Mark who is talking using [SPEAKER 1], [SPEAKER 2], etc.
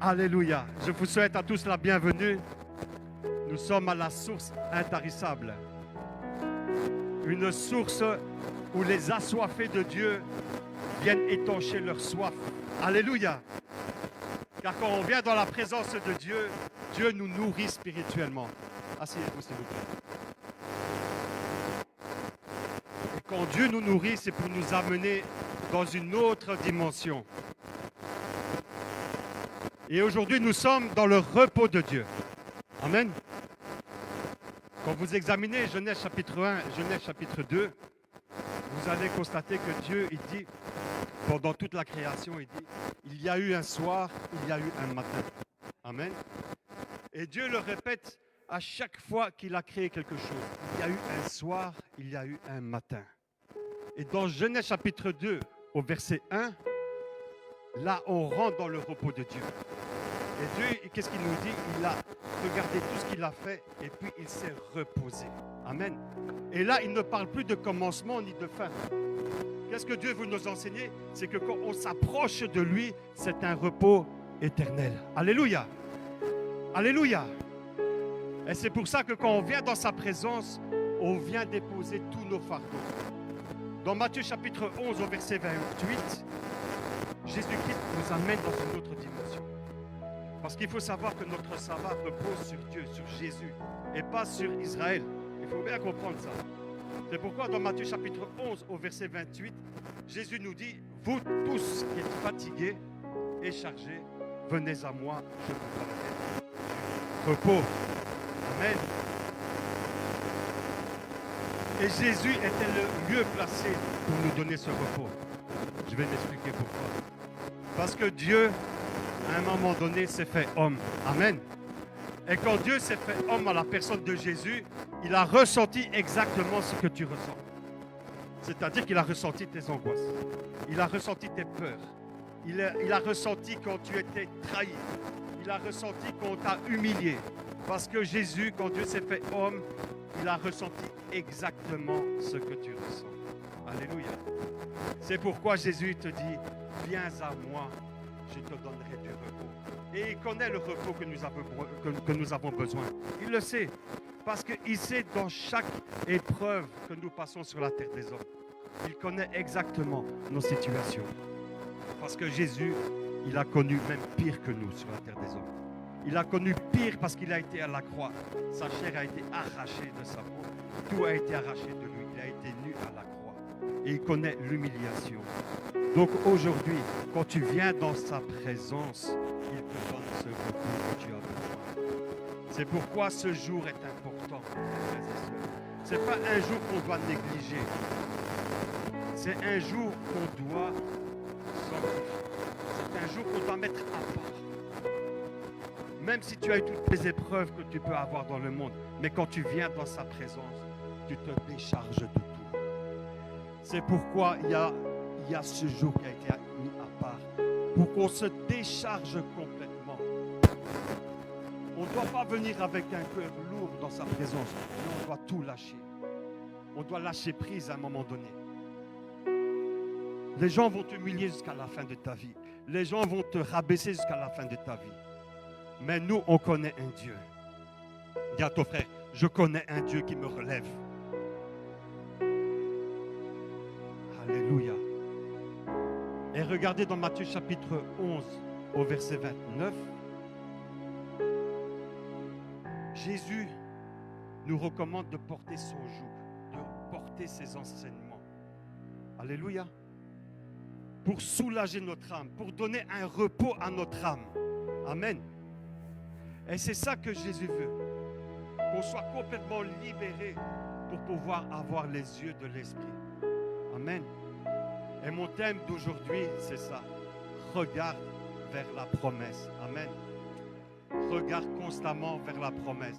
[SPEAKER 1] Alléluia. Je vous souhaite à tous la bienvenue. Nous sommes à la source intarissable. Une source où les assoiffés de Dieu viennent étancher leur soif. Alléluia. Car quand on vient dans la présence de Dieu, Dieu nous nourrit spirituellement. Asseyez-vous s'il vous plaît. Et quand Dieu nous nourrit, c'est pour nous amener dans une autre dimension. Et aujourd'hui, nous sommes dans le repos de Dieu. Amen. Quand vous examinez Genèse chapitre 1, Genèse chapitre 2, vous allez constater que Dieu, il dit, pendant toute la création, il dit, il y a eu un soir, il y a eu un matin. Amen. Et Dieu le répète à chaque fois qu'il a créé quelque chose. Il y a eu un soir, il y a eu un matin. Et dans Genèse chapitre 2, au verset 1, là, on rentre dans le repos de Dieu. Et Dieu, qu'est-ce qu'il nous dit? Il a regardé tout ce qu'il a fait et puis il s'est reposé. Amen. Et là, il ne parle plus de commencement ni de fin. Qu'est-ce que Dieu veut nous enseigner? C'est que quand on s'approche de lui, c'est un repos éternel. Alléluia. Alléluia. Et c'est pour ça que quand on vient dans sa présence, on vient déposer tous nos fardeaux. Dans Matthieu chapitre 11 au verset 28, Jésus-Christ nous amène dans une autre dimension. Parce qu'il faut savoir que notre sabbat repose sur Dieu, sur Jésus, et pas sur Israël. Il faut bien comprendre ça. C'est pourquoi dans Matthieu chapitre 11 au verset 28, Jésus nous dit, vous tous qui êtes fatigués et chargés, venez à moi, je vous donnerai du repos. Amen. Et Jésus était le mieux placé pour nous donner ce repos. Je vais m'expliquer pourquoi. Parce que Dieu, à un moment donné, s'est fait homme. Amen. Et quand Dieu s'est fait homme à la personne de Jésus, il a ressenti exactement ce que tu ressens. C'est-à-dire qu'il a ressenti tes angoisses. Il a ressenti tes peurs. Il a ressenti quand tu étais trahi. Il a ressenti quand on t'a humilié. Parce que Jésus, quand Dieu s'est fait homme, il a ressenti exactement ce que tu ressens. Alléluia. C'est pourquoi Jésus te dit, viens à moi, je te donnerai du repos. Et il connaît le repos que nous avons besoin. Il le sait. Parce qu'il sait dans chaque épreuve que nous passons sur la terre des hommes. Il connaît exactement nos situations. Parce que Jésus, il a connu même pire que nous sur la terre des hommes. Il a connu pire parce qu'il a été à la croix. Sa chair a été arrachée de sa peau. Tout a été arraché de lui. Il a été nu à la croix. Et il connaît l'humiliation. Donc aujourd'hui, quand tu viens dans sa présence, il te donne ce repos que tu as besoin. C'est pourquoi ce jour est important, frères et sœurs. Ce n'est pas un jour qu'on doit négliger. C'est un jour qu'on doit sanctifier. C'est un jour qu'on doit mettre à part. Même si tu as eu toutes les épreuves que tu peux avoir dans le monde, mais quand tu viens dans sa présence, tu te décharges de tout. C'est pourquoi il y a ce jour qui a été mis à part, pour qu'on se décharge complètement. On ne doit pas venir avec un cœur lourd dans sa présence, mais on doit tout lâcher. On doit lâcher prise à un moment donné. Les gens vont t'humilier jusqu'à la fin de ta vie. Les gens vont te rabaisser jusqu'à la fin de ta vie. Mais nous, on connaît un Dieu. Dis à ton frère, je connais un Dieu qui me relève. Alléluia. Et regardez dans Matthieu chapitre 11 au verset 29. Jésus nous recommande de porter son joug, de porter ses enseignements. Alléluia. Pour soulager notre âme, pour donner un repos à notre âme. Amen. Et c'est ça que Jésus veut. Qu'on soit complètement libéré pour pouvoir avoir les yeux de l'esprit. Amen. Et mon thème d'aujourd'hui, c'est ça. Regarde vers la promesse. Amen. Regarde constamment vers la promesse.